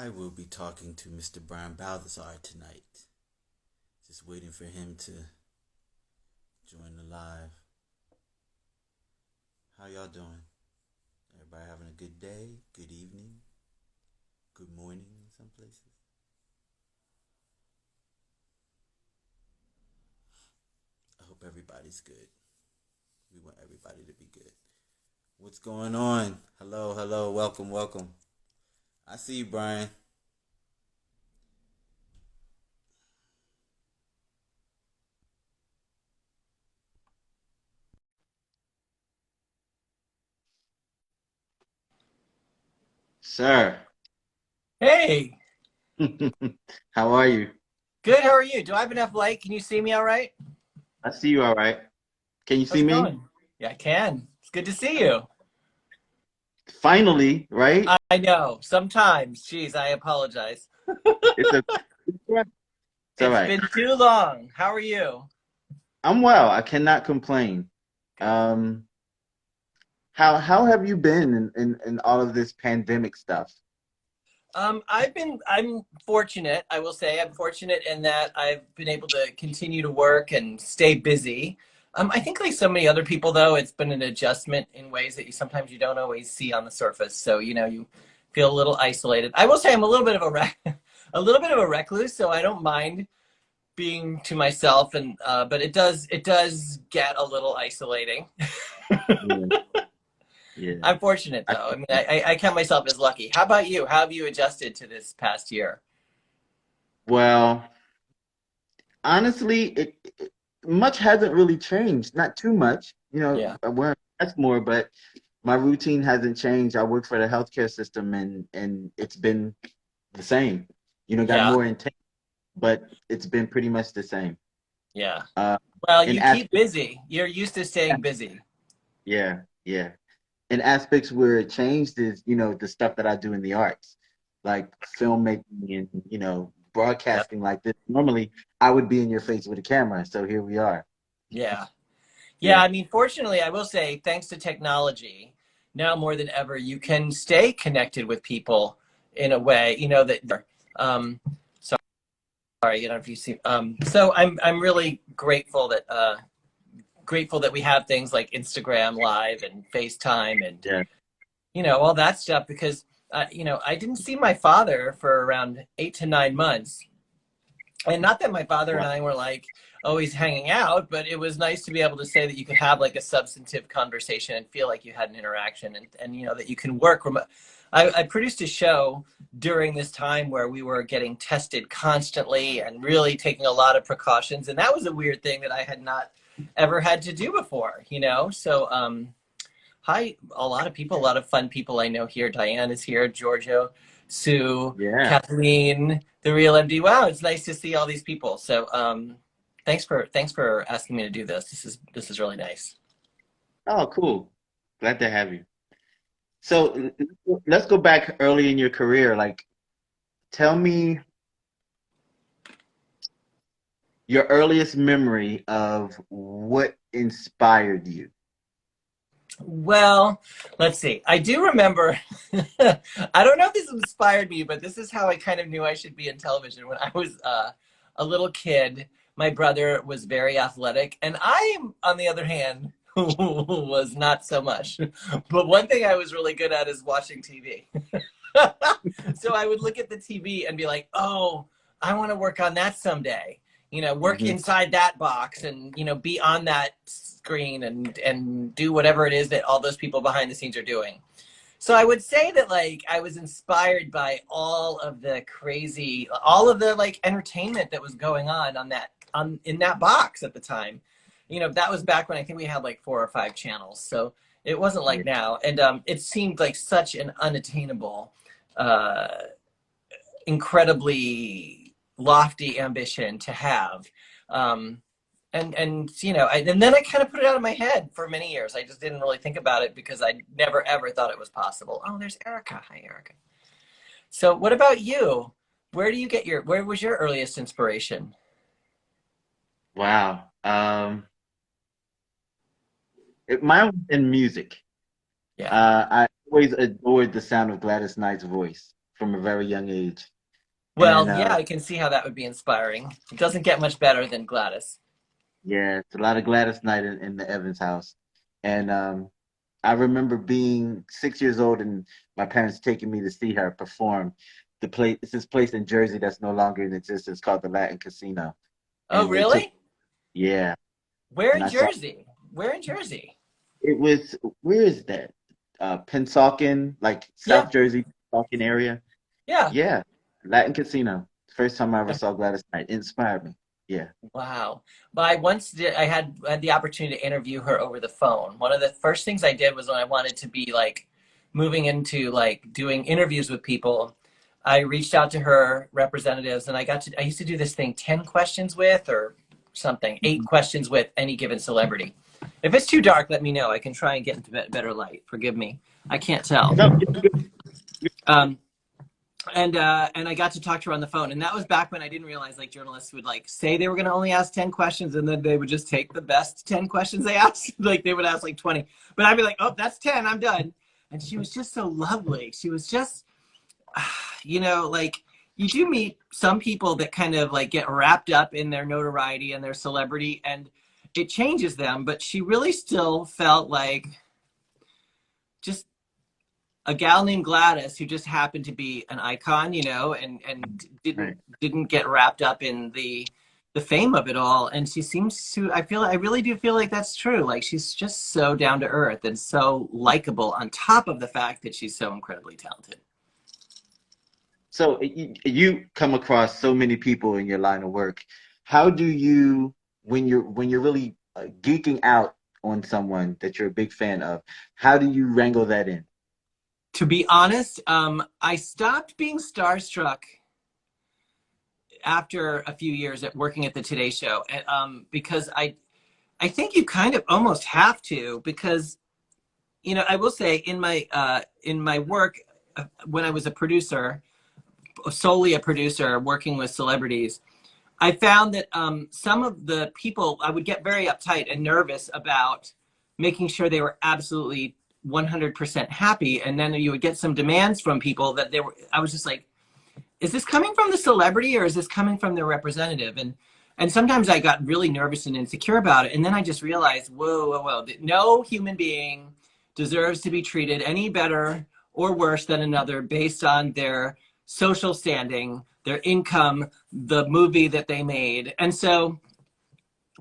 I will be talking to Mr. Brian Balthazar tonight. Just waiting for him to join the live. How y'all doing? Everybody having a good day, good evening, good morning in some places? I hope everybody's good. We want everybody to be good. What's going on? Hello, hello, welcome, welcome. I see you, Brian. Sir. Hey, How are you? good. How are you? Do I have enough light? Can you see me all right? I see you all right. Can you How's see it me? going? Yeah, I can. It's good to see you. Finally, right? I know. Sometimes, geez, I apologize. It's a it's all It's right. been too long. How are you? I'm well. I cannot complain. Good. Um, how have you been in all of this pandemic stuff? I'm fortunate. I will say I'm fortunate in that I've been able to continue to work and stay busy. I think like so many other people though, it's been an adjustment in ways that you sometimes you don't always see on the surface. So, you feel a little isolated. I will say I'm a little bit of a little bit of a recluse, so I don't mind being to myself and but it does get a little isolating. Yeah, yeah. I'm fortunate I, though. I mean, I count myself as lucky. How about you? How have you adjusted to this past year? well, honestly, much hasn't really changed. Not too much. Yeah. I wear a mask more, but my routine hasn't changed. I work for the healthcare system, and it's been the same. Got Yeah. more intense, but it's been pretty much the same. Yeah. Uh, Well, in you keep aspects, busy. You're used to staying busy. yeah, yeah. In aspects where it changed is, the stuff that I do in the arts, like filmmaking and, Yep. broadcasting like this. Normally, I would be in your face with a camera, so here we are. Yeah. Yeah, Yeah, I mean, fortunately, I will say, thanks to technology, now more than ever, you can stay connected with people in a way, that um sorry, if you see so I'm really grateful that we have things like Instagram Live and FaceTime and yeah. all that stuff because I didn't see my father for around 8 to 9 months, and not that my father and Wow. I were like always hanging out, but it was nice to be able to say that you could have like a substantive conversation and feel like you had an interaction and that you can work remote. I produced a show during this time where we were getting tested constantly and really taking a lot of precautions, and that was a weird thing that I had not ever had to do before. So hi, a lot of people, a lot of fun people I know here. Diane is here, Giorgio, Sue, Yeah. Kathleen, the real MD. Wow, it's nice to see all these people. So thanks for asking me to do this. This is really nice. Oh, cool. Glad to have you. So let's go back early in your career. Like, tell me your earliest memory of what inspired you. Well, let's see. I do remember, I don't know if this inspired me, but this is how I kind of knew I should be in television. When I was a little kid, my brother was very athletic, and I, on the other hand, was not so much. But one thing I was really good at is watching TV. So I would look at the TV and be like, oh, I want to work on that someday. Work Hmm. inside that box and, be on that screen and do whatever it is that all those people behind the scenes are doing. So I would say that like I was inspired by all of the like entertainment that was going on in that box at the time. That was back when I think we had like 4 or 5 channels. So it wasn't Yeah. like now. And it seemed like such an unattainable, uh, incredibly lofty ambition to have. Um, and then I kind of put it out of my head for many years. I just didn't really think about it because I never ever thought it was possible. Oh, there's Erica. Hi, Erica. So, what about you? Where was your earliest inspiration? Wow. Mine was in music. Yeah. I always adored the sound of Gladys Knight's voice from a very young age. And Well, yeah, I can see how that would be inspiring. It doesn't get much better than Gladys. yeah, it's a lot of Gladys Knight in the Evans house. And I remember being 6 years old and my parents taking me to see her perform. It's this place in Jersey that's no longer in existence called the Latin Casino. Oh, And they took, really? yeah, Where and in I saw Jersey? Where in Jersey? it was, where is that? Pennsauken, like Yeah, South Jersey, Pennsauken area. yeah. Yeah, Latin Casino. First time I ever saw Gladys Knight. It inspired me. Yeah. Wow. But I had the opportunity to interview her over the phone. One of the first things I did was when I wanted to be like moving into like doing interviews with people, I reached out to her representatives and I used to do this thing 10 questions with or something, 8 questions with any given celebrity. If it's too dark, let me know. I can try and get into better light. Forgive me. I can't tell. No, Um, and I got to talk to her on the phone, and that was back when I didn't realize like journalists would like say they were going to only ask 10 questions, and then they would just take the best 10 questions they asked. Like they would ask like 20, but I'd be like, oh, that's 10, I'm done. And she was just so lovely. She was just, like you do meet some people that kind of like get wrapped up in their notoriety and their celebrity, and it changes them. But she really still felt like just a gal named Gladys who just happened to be an icon, and right. didn't get wrapped up in the fame of it all. And she seems to, I really do feel like that's true. Like she's just so down to earth and so likable on top of the fact that she's so incredibly talented. So you come across so many people in your line of work. How do you, when you're really geeking out on someone that you're a big fan of, how do you wrangle that in? To be honest, I stopped being starstruck after a few years at working at the Today Show, because I think you kind of almost have to because I will say in my work when I was a producer, solely a producer working with celebrities, I found that some of the people I would get very uptight and nervous about making sure they were absolutely 100% happy, and then you would get some demands from people that they were. I was just like, is this coming from the celebrity or is this coming from their representative? And sometimes I got really nervous and insecure about it. And then I just realized, whoa, no human being deserves to be treated any better or worse than another based on their social standing, their income, the movie that they made. And so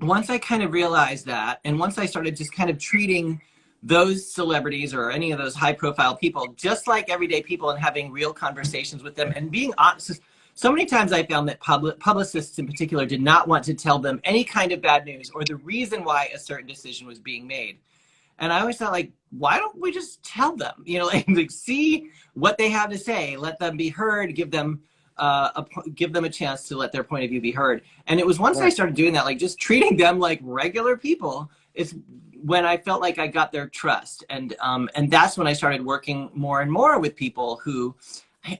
once I kind of realized that, and once I started just kind of treating those celebrities or any of those high profile people just like everyday people and having real conversations with them and being honest. So many times I found that publicists in particular did not want to tell them any kind of bad news or the reason why a certain decision was being made. And I always thought, like, why don't we just tell them, like see what they have to say, let them be heard, give them a chance to let their point of view be heard. And it was once I Right. started doing that, like just treating them like regular people, it's when I felt like I got their trust. And that's when I started working more and more with people who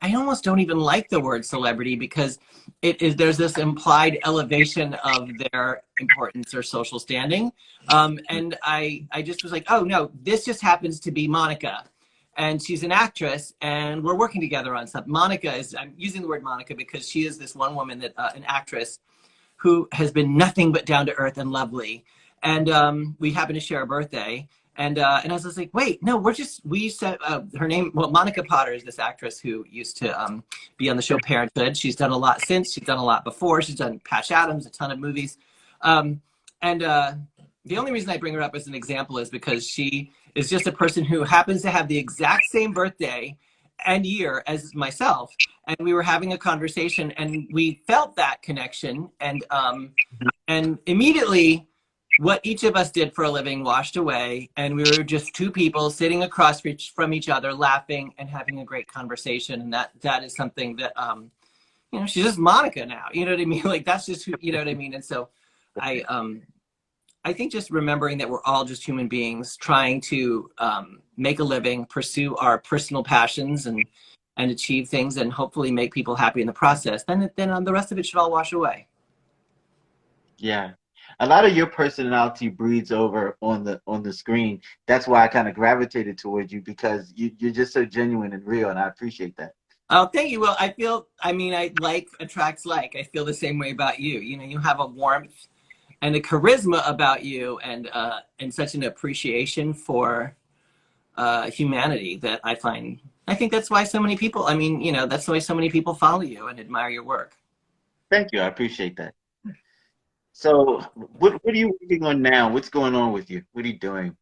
I almost don't even like the word celebrity because there's this implied elevation of their importance or social standing. And I just was like, oh no, this just happens to be Monica. And she's an actress and we're working together on something. I'm using the word Monica because she is this one woman that, an actress who has been nothing but down to earth and lovely. And we happen to share a birthday. And I was just like, wait, no, we said her name. Well, Monica Potter is this actress who used to be on the show Parenthood. She's done a lot since. She's done a lot before. She's done Patch Adams, a ton of movies. And the only reason I bring her up as an example is because she is just a person who happens to have the exact same birthday and year as myself. And we were having a conversation and we felt that connection. And immediately what each of us did for a living washed away, and we were just two people sitting across from each other laughing and having a great conversation. And that is something that she's just Monica now, you know what I mean? Like that's just who, you know what I mean? And so I think just remembering that we're all just human beings trying to make a living, pursue our personal passions and achieve things and hopefully make people happy in the process, then the rest of it should all wash away. Yeah. A lot of your personality breeds over on the screen. That's why I kind of gravitated toward you because you're just so genuine and real, and I appreciate that. Oh, thank you. Well, I mean, I like attracts like. I feel the same way about you. You know, you have a warmth and a charisma about you, and such an appreciation for humanity that I find. I think that's why so many people. I mean, you know, that's why so many people follow you and admire your work. Thank you. I appreciate that. So, what are you working on now? What's going on with you? What are you doing?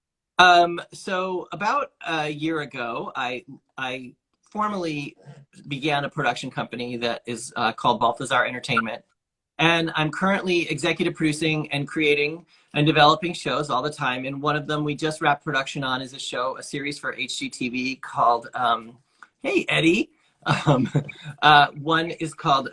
So about a year ago, I formally began a production company that is called Balthazar Entertainment. And I'm currently executive producing and creating and developing shows all the time. And one of them we just wrapped production on is a series for HGTV called Hey Eddie. Um, One is called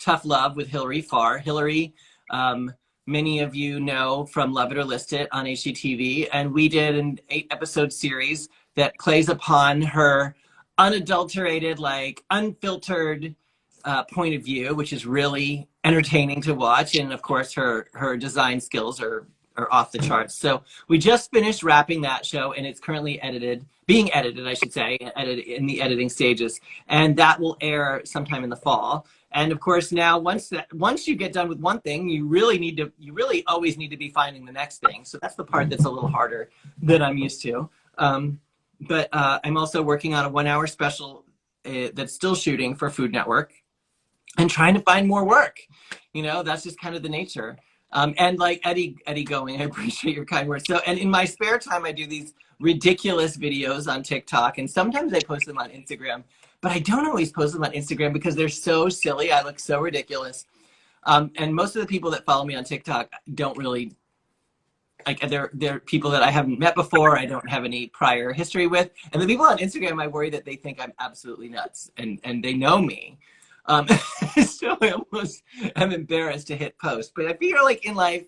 Tough Love with Hillary Farr. Hillary, um, many of you know from Love It or List It on HGTV. And we did an 8 episode series that plays upon her unadulterated, like unfiltered point of view, which is really entertaining to watch. And of course, her design skills are off the charts. So we just finished wrapping that show, and it's currently being edited, I should say, edited in the editing stages, and that will air sometime in the fall. And of course, now once you get done with one thing, you really always need to be finding the next thing. So that's the part that's a little harder than I'm used to. But I'm also working on a 1 hour special that's still shooting for Food Network and trying to find more work. You know, that's just kind of the nature. And like Eddie going, I appreciate your kind words. So, and in my spare time, I do these ridiculous videos on TikTok, and sometimes I post them on Instagram, but I don't always post them on Instagram because they're so silly. I look so ridiculous. And most of the people that follow me on TikTok don't really like, they're people that I haven't met before. I don't have any prior history with. And the people on Instagram, I worry that they think I'm absolutely nuts, and they know me. Um, so I'm embarrassed to hit post. But I feel like in life,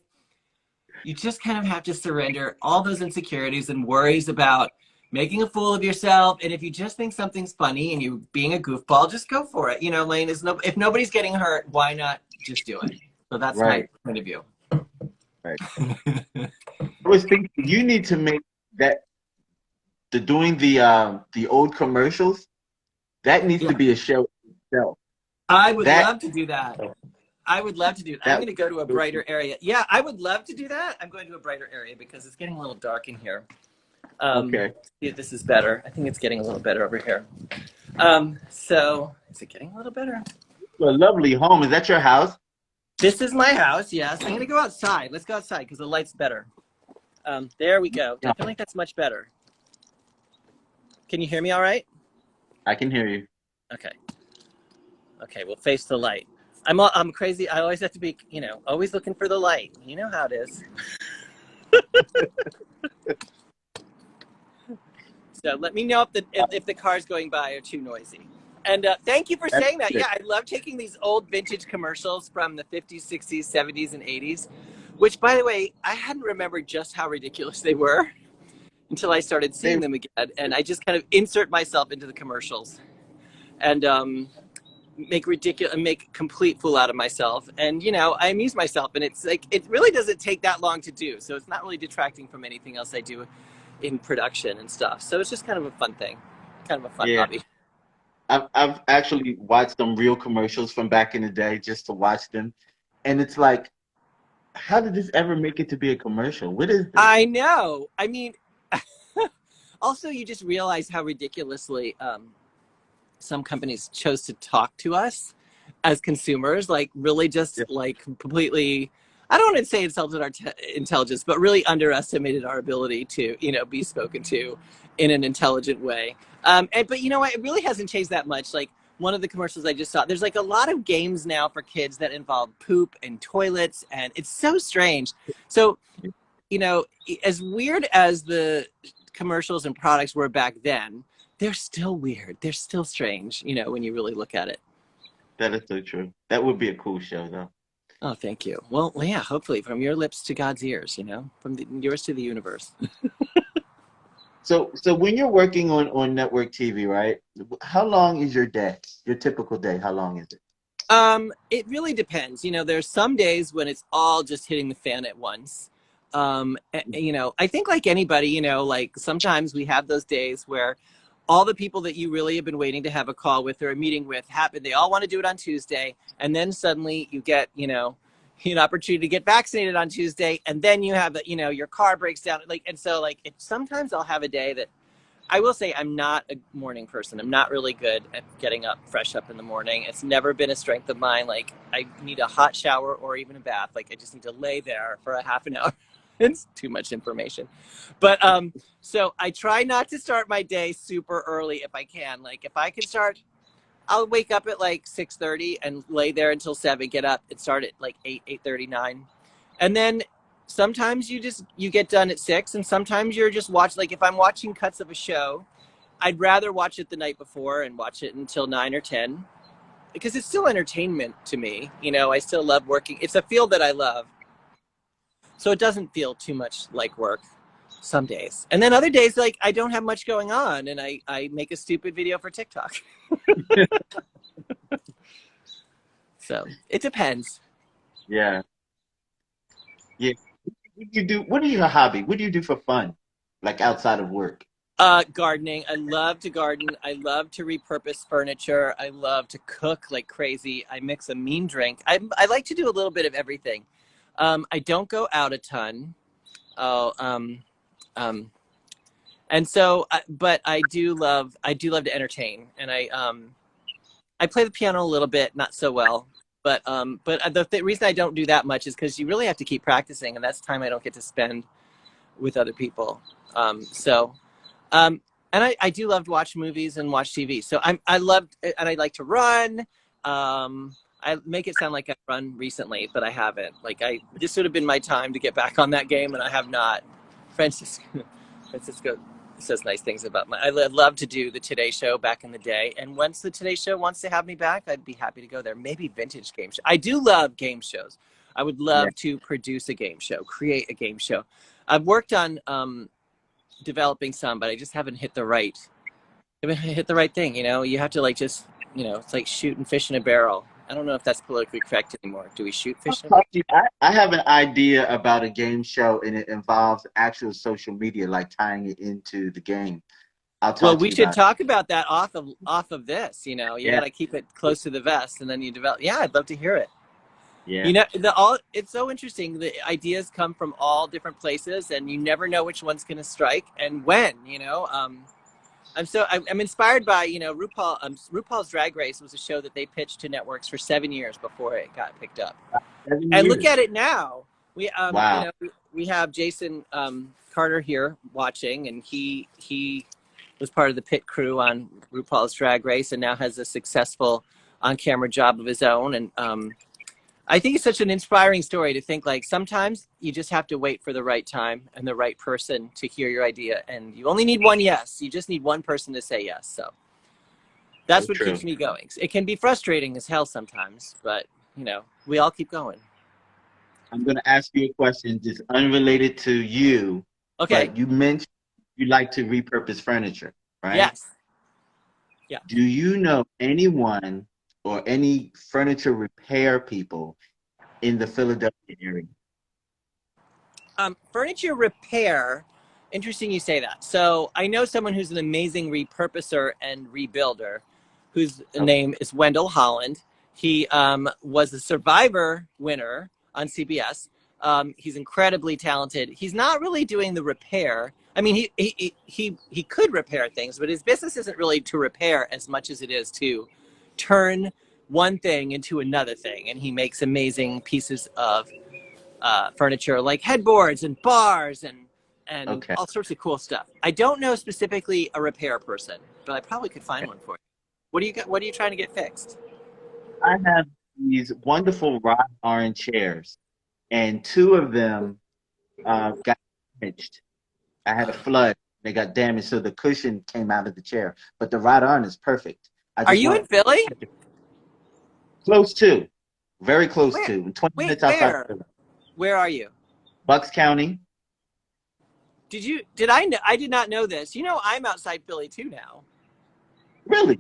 you just kind of have to surrender all those insecurities and worries about making a fool of yourself. And if you just think something's funny and you being a goofball, just go for it. You know, Lane, if nobody's getting hurt, why not just do it? So that's my Right, point of view. right. I was thinking you need to make that doing the old commercials. That needs to Yeah, be a show itself. I would That love to do that. I would love to do it. I'm that going to go to a brighter area. Yeah, I would love to do that. I'm going to a brighter area because it's getting a little dark in here. okay. See if this is better. I think it's getting a little better over here. So is it getting a little better? A lovely home. Is that your house? This is my house. Yes, I'm going to go outside. Let's go outside because the light's better. There we go. I Yeah, feel like that's much better. Can you hear me all right? I can hear you. Okay. Okay, we'll face the light. I'm crazy. I always have to be, you know, always looking for the light. You know how it is. So let me know if the cars going by are too noisy. And thank you for That's saying that. good. Yeah, I love taking these old vintage commercials from the 50s, 60s, 70s, and 80s, which, by the way, I hadn't remembered just how ridiculous they were until I started They seeing them again. And I just kind of insert myself into the commercials and make complete fool out of myself. And, you know, I amuse myself. And it's like, it really doesn't take that long to do. So it's not really detracting from anything else I do in production and stuff. So it's just kind of a fun thing, kind of a fun yeah. hobby. I've actually watched some real commercials from back in the day just to watch them, and it's like, how did this ever make it to be a commercial? What is this? I know. I mean, also, you just realize how ridiculously some companies chose to talk to us as consumers, like really just Yeah. like completely, I don't want to say insulted our intelligence, but really underestimated our ability to, you know, be spoken to in an intelligent way. But you know what, it really hasn't changed that much. Like one of the commercials I just saw, there's like a lot of games now for kids that involve poop and toilets, and it's so strange. So, you know, as weird as the commercials and products were back then, they're still weird. They're still strange, you know, when you really look at it. That is so true. That would be a cool show, though. Oh, thank you. Well, yeah, hopefully from your lips to God's ears, you know, from yours to the universe. So when you're working on network TV, right? How long is your day? Your typical day? How long is it? It really depends. You know, there's some days when it's all just hitting the fan at once. You know, I think like anybody, you know, like sometimes we have those days where all the people that you really have been waiting to have a call with or a meeting with happen. They all want to do it on Tuesday. And then suddenly you get, an opportunity to get vaccinated on Tuesday. And then you have, your car breaks down. And so sometimes I'll have a day that I will say I'm not a morning person. I'm not really good at getting up fresh up in the morning. It's never been a strength of mine. Like I need a hot shower or even a bath. Like I just need to lay there for a half an hour. It's too much information. But so I try not to start my day super early if I can. Like if I can start, I'll wake up at like 6:30 and lay there until 7, get up and start at like 8:39. And then sometimes you get done at 6, and sometimes you're just watching. Like if I'm watching cuts of a show, I'd rather watch it the night before and watch it until 9 or 10 because it's still entertainment to me. I still love working. It's a field that I love. So it doesn't feel too much like work some days. And then other days, like I don't have much going on and I make a stupid video for TikTok. So it depends. Yeah. Yeah. What is your hobby? What do you do for fun? Like outside of work? Gardening. I love to garden. I love to repurpose furniture. I love to cook like crazy. I mix a mean drink. I like to do a little bit of everything. I don't go out a ton. Oh, and so, but I do love to entertain, and I play the piano a little bit, not so well, but the reason I don't do that much is because you really have to keep practicing, and that's time I don't get to spend with other people. So, and I do love to watch movies and watch TV. So I love, and I like to run. I make it sound like I've run recently, but I haven't. Like this would have been my time to get back on that game, and I have not. Francisco says nice things about I love to do the Today Show back in the day. And once the Today Show wants to have me back, I'd be happy to go there. Maybe vintage game show. I do love game shows. I would love to produce a game show, create a game show. I've worked on developing some, but I just haven't hit the right thing. You have to it's like shooting fish in a barrel. I don't know if that's politically correct anymore. Do we shoot fish in a barrel? I have an idea about a game show, and it involves actual social media, like tying it into the game. I'll Well, talk to we you should about it. talk about that off of this. You Yeah, got to keep it close to the vest, and then you develop. Yeah, I'd love to hear it. yeah. It's so interesting. The ideas come from all different places, and you never know which one's going to strike and when. I'm inspired by RuPaul. RuPaul's Drag Race was a show that they pitched to networks for 7 years before it got picked up. 7 And look years. at it now. Wow. We have Jason Carter here watching, and he was part of the pit crew on RuPaul's Drag Race, and now has a successful on-camera job of his own. And I think it's such an inspiring story to think like sometimes you just have to wait for the right time and the right person to hear your idea, and you only need one yes. You just need one person to say yes. So that's So what true. keeps me going. It can be frustrating as hell sometimes, but we all keep going. I'm going to ask you a question just unrelated to you, Okay. but you mentioned you like to repurpose furniture, right? Yes. Yeah. Do you know anyone or any furniture repair people in the Philadelphia area? Furniture repair. Interesting you say that. So I know someone who's an amazing repurposer and rebuilder, whose Okay. name is Wendell Holland. He was a Survivor winner on CBS. He's incredibly talented. He's not really doing the repair. I mean, he could repair things, but his business isn't really to repair as much as it is to turn one thing into another thing. And he makes amazing pieces of furniture like headboards and bars and Okay. all sorts of cool stuff. I don't know specifically a repair person, but I probably could find one for you. What do you got? What are you trying to get fixed? I have these wonderful wrought iron chairs, and two of them got damaged. I had a flood. They got damaged, so the cushion came out of the chair. But the wrought iron is perfect. I Are just you in want Philly? close to, very close Where? to, 20 Wait, minutes outside of where? Philly. Where are you? Bucks County. Did I know? I did not know this. I'm outside Philly too now. Really?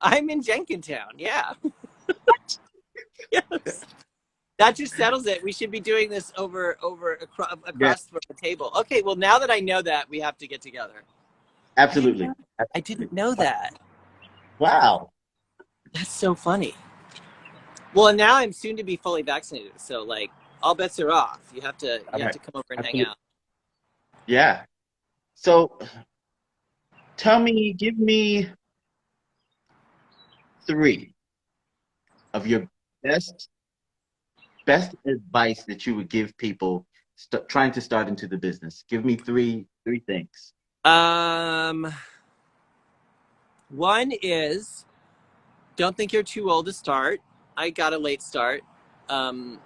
I'm in Jenkintown. Yeah. Yes. That just settles it. We should be doing this Yeah. across the table. Okay. Well, now that I know that, we have to get together. Absolutely. I didn't know that. Wow. That's so funny. Well, and now I'm soon to be fully vaccinated, so like all bets are off. All You have right. to come over and hang Absolutely. out. Yeah. So give me three of your best best advice that you would give people trying to start into the business. Give me three things. Um, One is don't think you're too old to start. I got a late start. Um,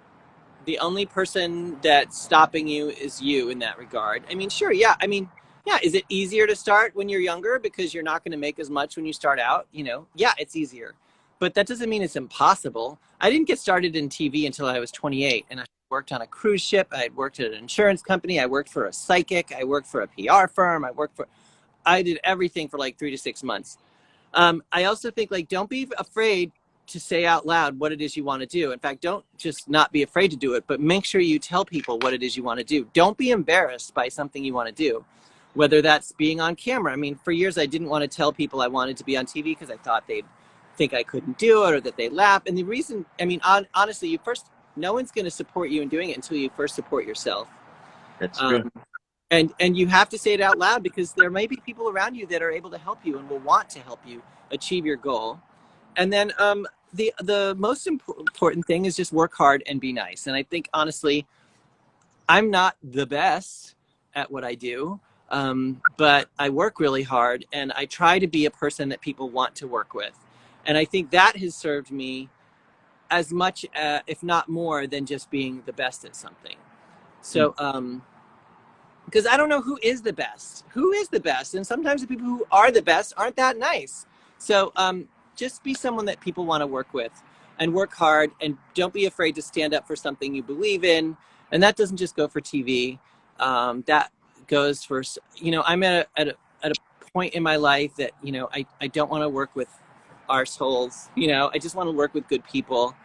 the only person that's stopping you is you in that regard. I mean, sure, yeah. I mean, yeah, is it easier to start when you're younger because you're not going to make as much when you start out? You know, yeah, it's easier. But that doesn't mean it's impossible. I didn't get started in TV until I was 28, and I worked on a cruise ship. I worked at an insurance company. I worked for a psychic. I worked for a PR firm. I did everything for like 3 to 6 months. I also think like don't be afraid to say out loud what it is you want to do. In fact, don't just not be afraid to do it, but make sure you tell people what it is you want to do. Don't be embarrassed by something you want to do, whether that's being on camera. I mean, for years I didn't want to tell people I wanted to be on TV because I thought they'd think I couldn't do it or that they'd laugh. And the reason, I mean, honestly, no one's going to support you in doing it until you first support yourself. That's true. Um, and you have to say it out loud because there may be people around you that are able to help you and will want to help you achieve your goal. And then the most important thing is just work hard and be nice. And I think honestly, I'm not the best at what I do, but I work really hard and I try to be a person that people want to work with. And I think that has served me as much, if not more, than just being the best at something. Mm. So, because I don't know who is the best. Who is the best? And sometimes the people who are the best aren't that nice. So just be someone that people want to work with and work hard and don't be afraid to stand up for something you believe in. And that doesn't just go for TV. That goes for, you know, I'm at a point in my life that, you know, I don't want to work with arseholes. You know, I just want to work with good people.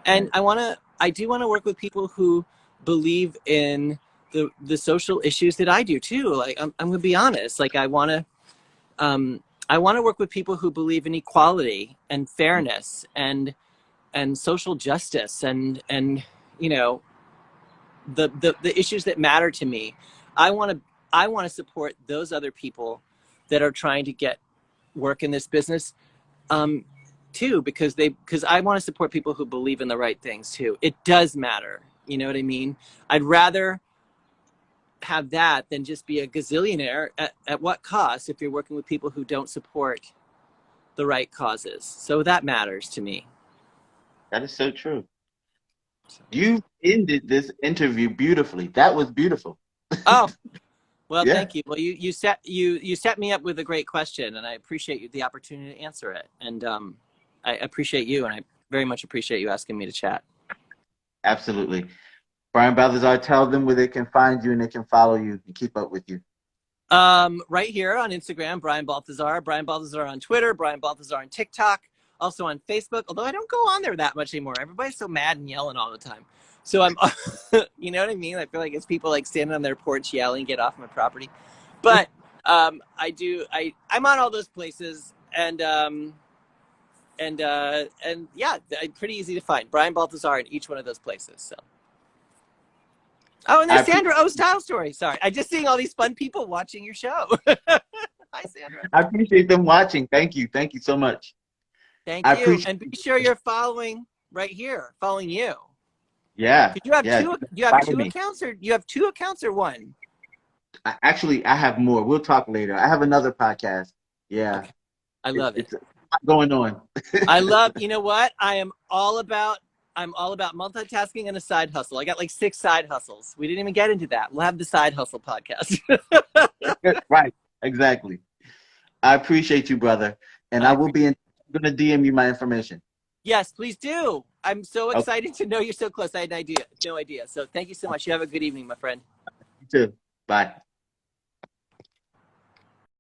And Right. I do want to work with people who believe in the social issues that I do too. Like I'm gonna be honest. Like I want to work with people who believe in equality and Mm. fairness and social justice and you know the issues that matter to me. I want to I want to support those other people that are trying to get work in this business um, too, because I want to support people who believe in the right things too. It does matter. You know what I mean? I'd rather have that than just be a gazillionaire at what cost if you're working with people who don't support the right causes. So that matters to me. That is so true. You ended this interview beautifully. That was beautiful. Oh, well, Yeah, thank you. Well, you set me up with a great question, and I appreciate the opportunity to answer it. And I appreciate you, and I very much appreciate you asking me to chat. absolutely. Brian Balthazar, tell them where they can find you and they can follow you and keep up with you. Right here on Instagram, Brian Balthazar on Twitter, Brian Balthazar on TikTok, also on Facebook. Although I don't go on there that much anymore. Everybody's so mad and yelling all the time. So I'm, you know what I mean? I feel like it's people like standing on their porch yelling, "Get off my property!" But I do. I'm on all those places, and yeah, pretty easy to find. Brian Balthazar in each one of those places. So. Oh, and I there's appreciate Sandra Oh Style Story. Sorry, I just seeing all these fun people watching your show. Hi, Sandra. I appreciate them watching. Thank you. Thank you so much. I Thank you, appreciate and be sure you're following right here, following you. Yeah, Because you have yeah. two. You have Follow two me. accounts, or you have two accounts, or one. Actually, I have more. We'll talk later. I have another podcast. Yeah, Okay, I love it. it's a lot going on. I love. You know what? I'm all about multitasking and a side hustle. I got like 6 side hustles. We didn't even get into that. We'll have the side hustle podcast. Right, exactly. I appreciate you, brother. And I I will appreciate. be I'm gonna DM you my information. Yes, please do. I'm so Okay, excited to know you're so close. I had no idea. So thank you so much. You have a good evening, my friend. you too. Bye.